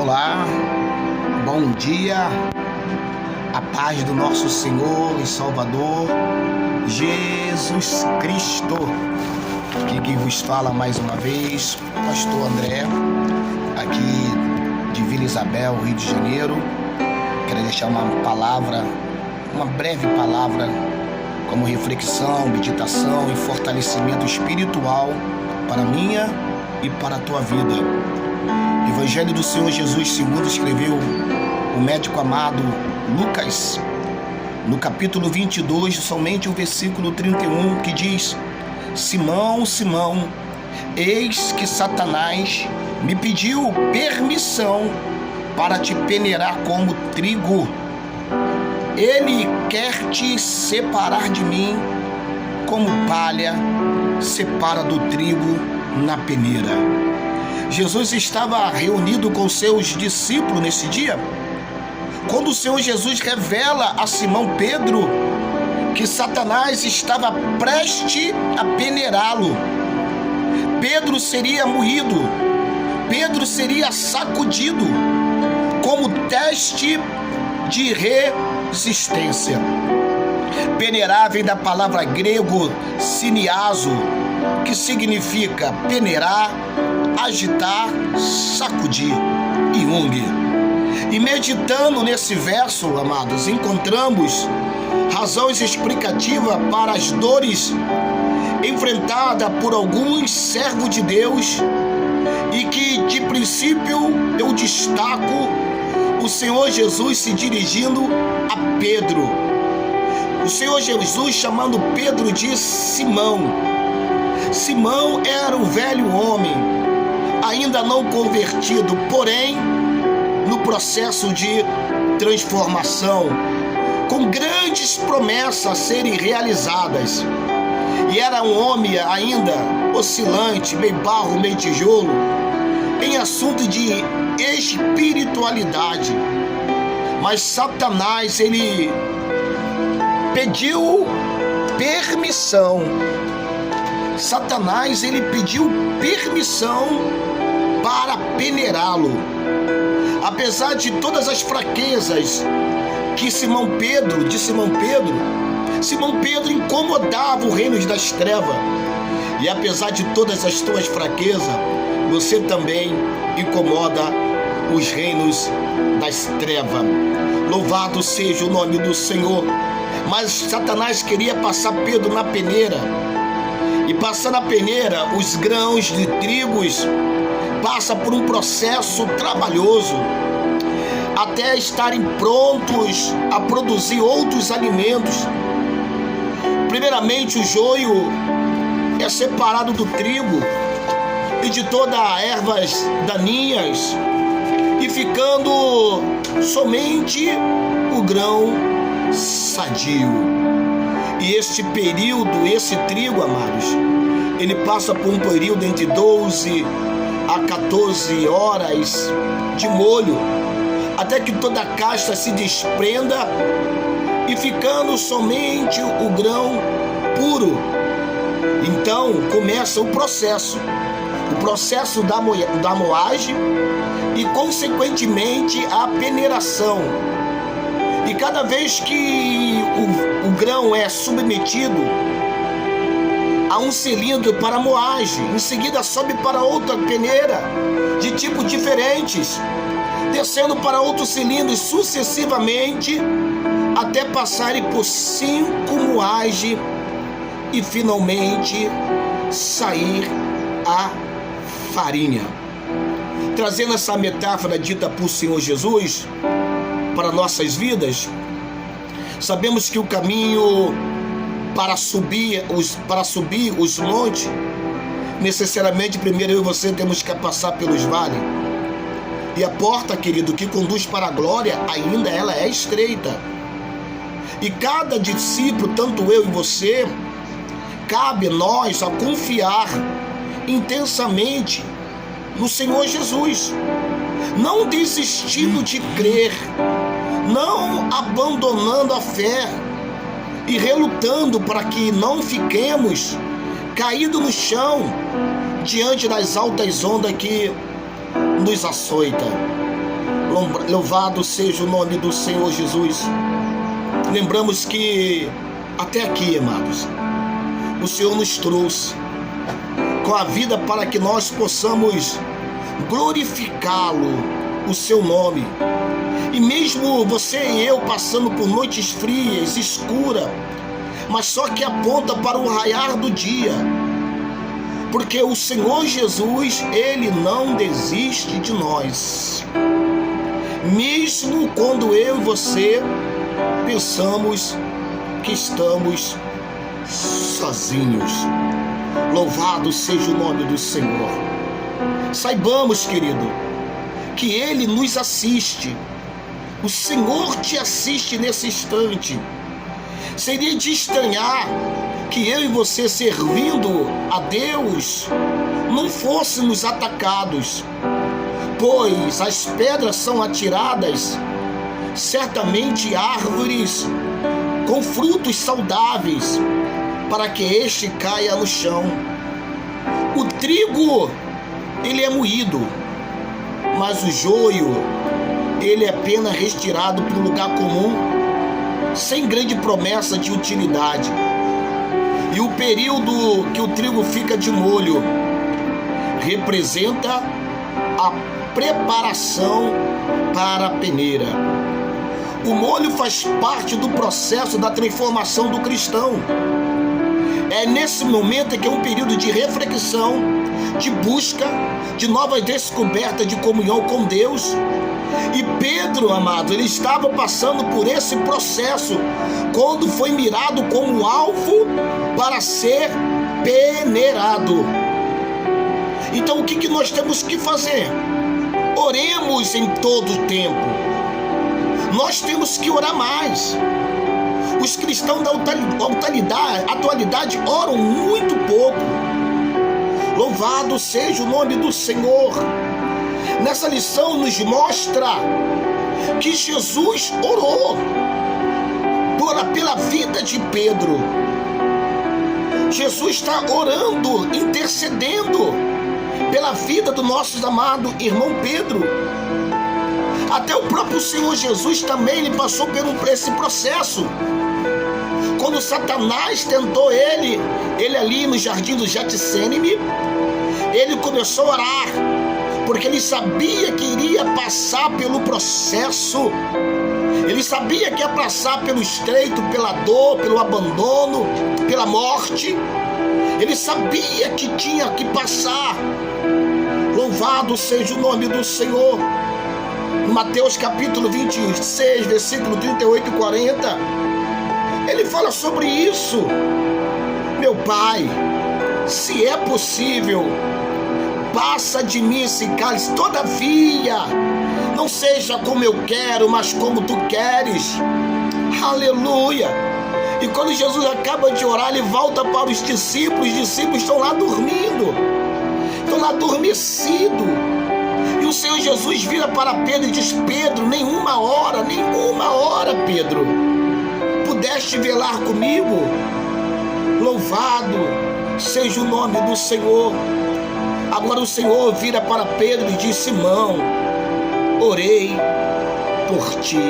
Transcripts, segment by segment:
Olá, bom dia, a paz do nosso Senhor e Salvador Jesus Cristo. Aqui quem vos fala mais uma vez, Pastor André, aqui de Vila Isabel, Rio de Janeiro. Quero deixar uma breve palavra como reflexão, meditação e fortalecimento espiritual para a minha e para a tua vida. Evangelho do Senhor Jesus segundo escreveu o médico amado Lucas, no capítulo 22, somente o versículo 31, que diz: Simão, Simão, eis que Satanás me pediu permissão para te peneirar como trigo. Ele quer te separar de mim, como palha separa do trigo na peneira. Jesus estava reunido com seus discípulos nesse dia, quando o Senhor Jesus revela a Simão Pedro que Satanás estava prestes a peneirá-lo. Pedro seria moído, Pedro seria sacudido como teste de resistência. Peneirar vem da palavra grego siniazo, que significa peneirar, agitar, sacudir e ungue. E meditando nesse verso, amados, encontramos razões explicativas para as dores enfrentadas por alguns servos de Deus, e que de princípio eu destaco o Senhor Jesus se dirigindo a Pedro. O Senhor Jesus chamando Pedro de Simão. Simão era um velho homem, ainda não convertido, porém no processo de transformação, com grandes promessas a serem realizadas. E era um homem ainda oscilante, meio barro, meio tijolo, em assunto de espiritualidade. Mas Satanás, ele pediu permissão. Satanás, ele pediu permissão para peneirá-lo. Apesar de todas as fraquezas que Simão Pedro incomodava o reino das trevas. E apesar de todas as tuas fraquezas, você também incomoda os reinos das trevas. Louvado seja o nome do Senhor. Mas Satanás queria passar Pedro na peneira. E passando na peneira, os grãos de trigos passam por um processo trabalhoso até estarem prontos a produzir outros alimentos. Primeiramente, o joio é separado do trigo e de todas as ervas daninhas, e ficando somente o grão sadio. E este período, esse trigo, amados, ele passa por um período entre 12 a 14 horas de molho, até que toda a casca se desprenda e ficando somente o grão puro. Então começa o processo da moagem e consequentemente a peneiração. E cada vez que o grão é submetido a um cilindro para moagem, em seguida sobe para outra peneira de tipos diferentes, descendo para outros cilindros sucessivamente, até passarem por 5 moagens e finalmente sair a farinha. Trazendo essa metáfora dita por Senhor Jesus para nossas vidas, sabemos que o caminho para subir os montes, necessariamente primeiro eu e você temos que passar pelos vales. E a porta, querido, que conduz para a glória, ainda ela é estreita. E cada discípulo, tanto eu e você, cabe nós a confiar intensamente no Senhor Jesus, não desistindo de crer, não abandonando a fé e relutando para que não fiquemos caídos no chão diante das altas ondas que nos açoita. Louvado seja o nome do Senhor Jesus. Lembramos que até aqui, amados, o Senhor nos trouxe com a vida para que nós possamos glorificá-lo, o seu nome. E mesmo você e eu passando por noites frias, escuras, mas só que aponta para o raiar do dia, porque o Senhor Jesus, Ele não desiste de nós, mesmo quando eu e você pensamos que estamos sozinhos. Louvado seja o nome do Senhor. Saibamos, querido, que Ele nos assiste. O Senhor te assiste nesse instante. Seria de estranhar que eu e você, servindo a Deus, não fôssemos atacados, pois as pedras são atiradas, certamente árvores com frutos saudáveis, para que este caia no chão. O trigo, ele é moído, mas o joio, ele é apenas retirado para um lugar comum, sem grande promessa de utilidade. E o período que o trigo fica de molho representa a preparação para a peneira. O molho faz parte do processo da transformação do cristão. É nesse momento que é um período de reflexão, de busca, de nova descoberta de comunhão com Deus. E Pedro, amado, ele estava passando por esse processo quando foi mirado como alvo para ser peneirado. Então o que nós temos que fazer? Oremos em todo o tempo. Nós temos que orar mais. Os cristãos da atualidade oram muito pouco. Louvado seja o nome do Senhor. Nessa lição nos mostra que Jesus orou pela vida de Pedro. Jesus está orando, intercedendo pela vida do nosso amado irmão Pedro. Até o próprio Senhor Jesus também ele passou por esse processo. Quando Satanás tentou ele ali no jardim do Getsêmani, ele começou a orar, porque ele sabia que iria passar pelo processo. Ele sabia que ia passar pelo estreito, pela dor, pelo abandono, pela morte. Ele sabia que tinha que passar. Louvado seja o nome do Senhor. Em Mateus capítulo 26, versículo 38 e 40, ele fala sobre isso. Meu Pai, se é possível, passa de mim esse cálice, todavia não seja como eu quero, mas como tu queres. Aleluia. E quando Jesus acaba de orar, ele volta para os discípulos estão lá dormindo, estão lá adormecidos. E o Senhor Jesus vira para Pedro e diz: Pedro, nenhuma hora, Pedro, pudeste velar comigo? Louvado seja o nome do Senhor. Agora o Senhor vira para Pedro e diz: Simão, orei por ti.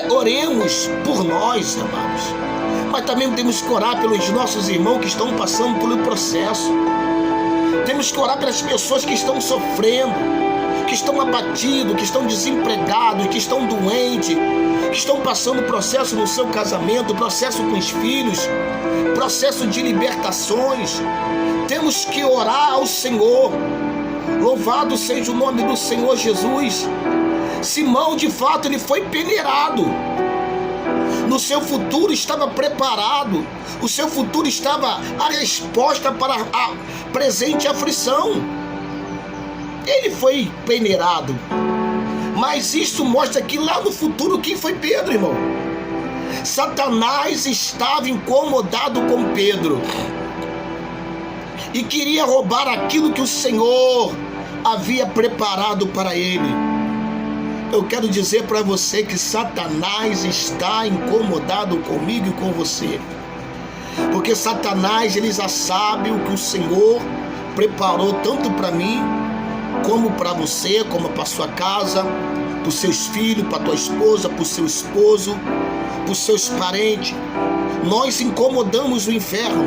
Oremos por nós, amados, mas também temos que orar pelos nossos irmãos que estão passando pelo processo. Temos que orar pelas pessoas que estão sofrendo, que estão abatidos, que estão desempregados, que estão doentes, que estão passando processo no seu casamento, processo com os filhos, processo de libertações. Temos que orar ao Senhor. Louvado seja o nome do Senhor Jesus. Simão, de fato, ele foi peneirado. No seu futuro estava preparado. O seu futuro estava a resposta para a presente aflição. Ele foi peneirado. Mas isso mostra que lá no futuro, quem foi Pedro, irmão? Satanás estava incomodado com Pedro e queria roubar aquilo que o Senhor havia preparado para ele. Eu quero dizer para você que Satanás está incomodado comigo e com você, porque Satanás, ele já sabe o que o Senhor preparou tanto para mim como para você, como para sua casa, para os seus filhos, para tua esposa, para o seu esposo, para os seus parentes. Nós incomodamos o inferno.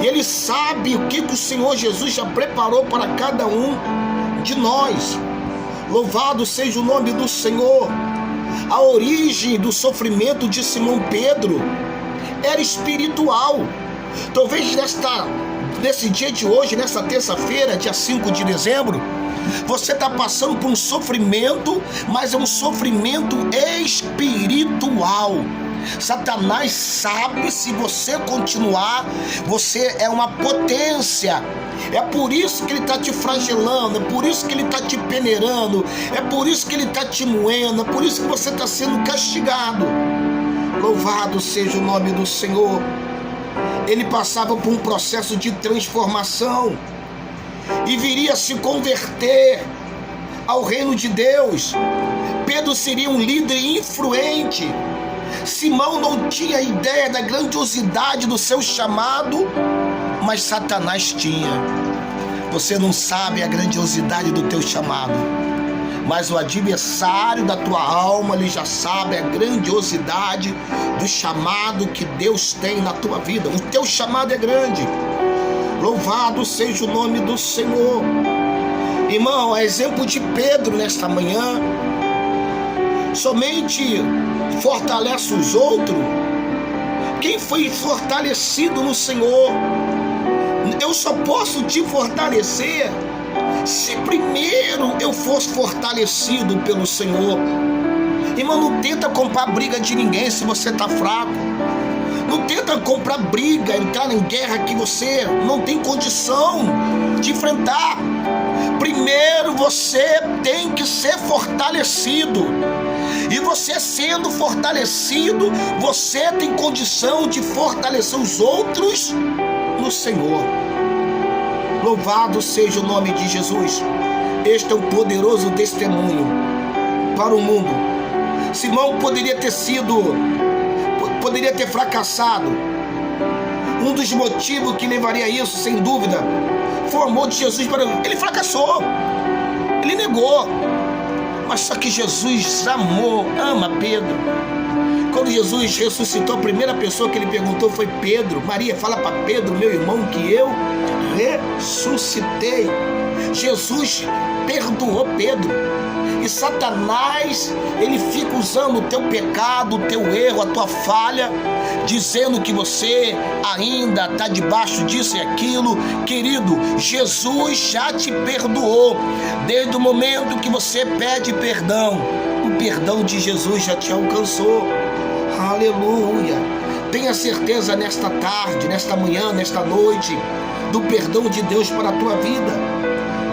E ele sabe o que o Senhor Jesus já preparou para cada um de nós. Louvado seja o nome do Senhor. A origem do sofrimento de Simão Pedro era espiritual. Talvez nesse dia de hoje, nessa terça-feira, dia 5 de dezembro, você está passando por um sofrimento, mas é um sofrimento espiritual. Satanás sabe, se você continuar, você é uma potência. É por isso que ele está te flagelando, é por isso que ele está te peneirando, é por isso que ele está te moendo, é por isso que você está sendo castigado. Louvado seja o nome do Senhor. Ele passava por um processo de transformação e viria a se converter ao reino de Deus. Pedro seria um líder influente. Simão não tinha ideia da grandiosidade do seu chamado, mas Satanás tinha. Você não sabe a grandiosidade do teu chamado, mas o adversário da tua alma, ele já sabe a grandiosidade do chamado que Deus tem na tua vida. O teu chamado é grande. Louvado seja o nome do Senhor. Irmão, a exemplo de Pedro nesta manhã, somente fortalece os outros quem foi fortalecido no Senhor. Eu só posso te fortalecer se primeiro eu fosse fortalecido pelo Senhor. Irmão, não tenta comprar briga de ninguém se você está fraco. Não tenta comprar briga, entrar em guerra que você não tem condição de enfrentar. Primeiro você tem que ser fortalecido. E você sendo fortalecido, você tem condição de fortalecer os outros no Senhor. Louvado seja o nome de Jesus. Este é um poderoso testemunho para o mundo. Simão poderia ter fracassado. Um dos motivos que levaria a isso, sem dúvida, foi o amor de Jesus para ele. Ele fracassou, ele negou. Mas só que Jesus ama Pedro. Quando Jesus ressuscitou, a primeira pessoa que ele perguntou foi Pedro. Maria, fala para Pedro, meu irmão, que eu ressuscitei. Jesus perdoou Pedro. E Satanás, ele fica usando o teu pecado, o teu erro, a tua falha, dizendo que você ainda está debaixo disso e aquilo. Querido, Jesus já te perdoou. Desde o momento que você pede perdão, o perdão de Jesus já te alcançou. Aleluia. Tenha certeza nesta tarde, nesta manhã, nesta noite, do perdão de Deus para a tua vida.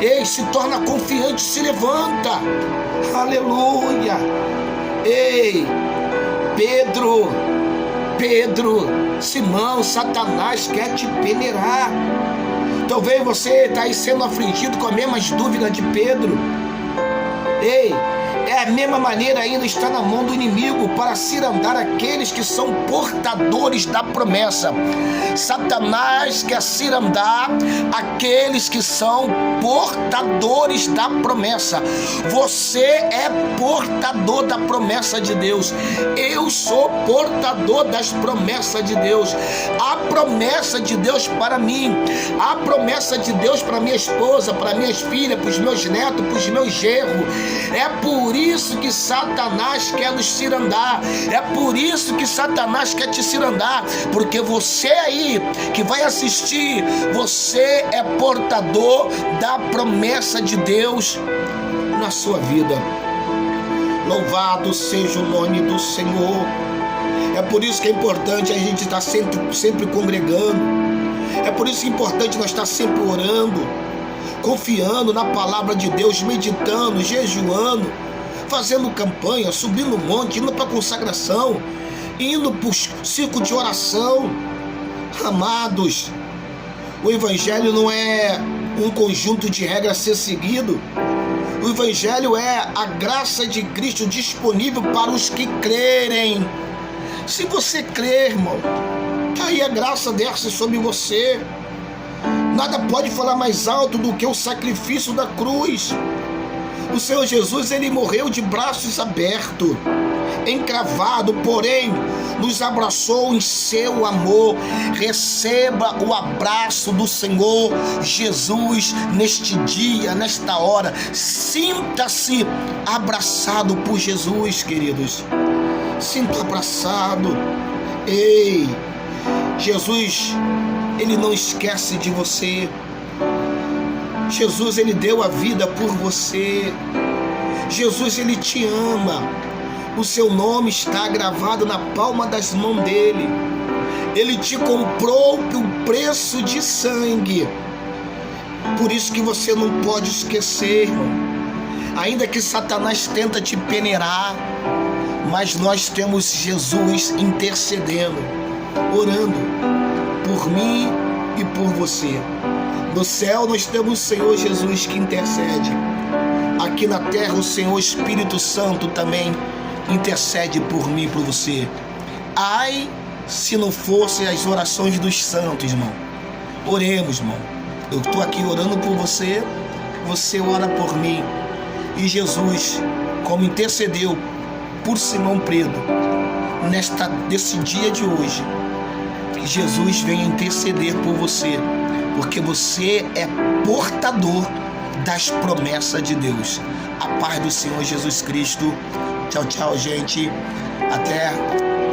Ei, se torna confiante, se levanta. Aleluia. Ei, Pedro, Simão, Satanás quer te peneirar. Talvez você está aí sendo afligido com as mesmas dúvidas de Pedro. Ei, é a mesma maneira ainda está na mão do inimigo para cirandar aqueles que são portadores da promessa. Satanás quer cirandar aqueles que são portadores da promessa. Você é portador da promessa de Deus. Eu sou portador das promessas de Deus. A promessa de Deus para mim, a promessa de Deus para minha esposa, para minhas filhas, para os meus netos, para os meus genros. É por isso que Satanás quer nos cirandar. É por isso que Satanás quer te cirandar. Porque você aí que vai assistir, você é portador da promessa de Deus na sua vida. Louvado seja o nome do Senhor. É por isso que é importante a gente estar sempre congregando. É por isso que é importante nós estar sempre orando, confiando na palavra de Deus, meditando, jejuando, fazendo campanha, subindo um monte, indo para a consagração, indo para o círculo de oração. Amados, o Evangelho não é um conjunto de regras a ser seguido. O Evangelho é a graça de Cristo disponível para os que crerem. Se você crer, irmão, que aí a graça desce sobre você. Nada pode falar mais alto do que o sacrifício da cruz. O Senhor Jesus, ele morreu de braços abertos, encravado, porém nos abraçou em seu amor. Receba o abraço do Senhor Jesus neste dia, nesta hora. Sinta-se abraçado por Jesus, queridos. Sinta abraçado. Ei, Jesus, ele não esquece de você. Jesus, ele deu a vida por você. Jesus, ele te ama. O seu nome está gravado na palma das mãos dele. Ele te comprou por preço de sangue. Por isso que você não pode esquecer, irmão. Ainda que Satanás tenta te peneirar, mas nós temos Jesus intercedendo, orando por mim e por você. No céu nós temos o Senhor Jesus que intercede. Aqui na terra o Senhor Espírito Santo também intercede por mim e por você. Ai, se não fossem as orações dos santos, irmão. Oremos, irmão. Eu estou aqui orando por você, você ora por mim. E Jesus, como intercedeu por Simão Pedro, nesse dia de hoje, que Jesus venha interceder por você, porque você é portador das promessas de Deus. A paz do Senhor Jesus Cristo. Tchau, tchau, gente. Até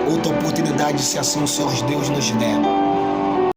outra oportunidade, se assim o Senhor Deus nos der.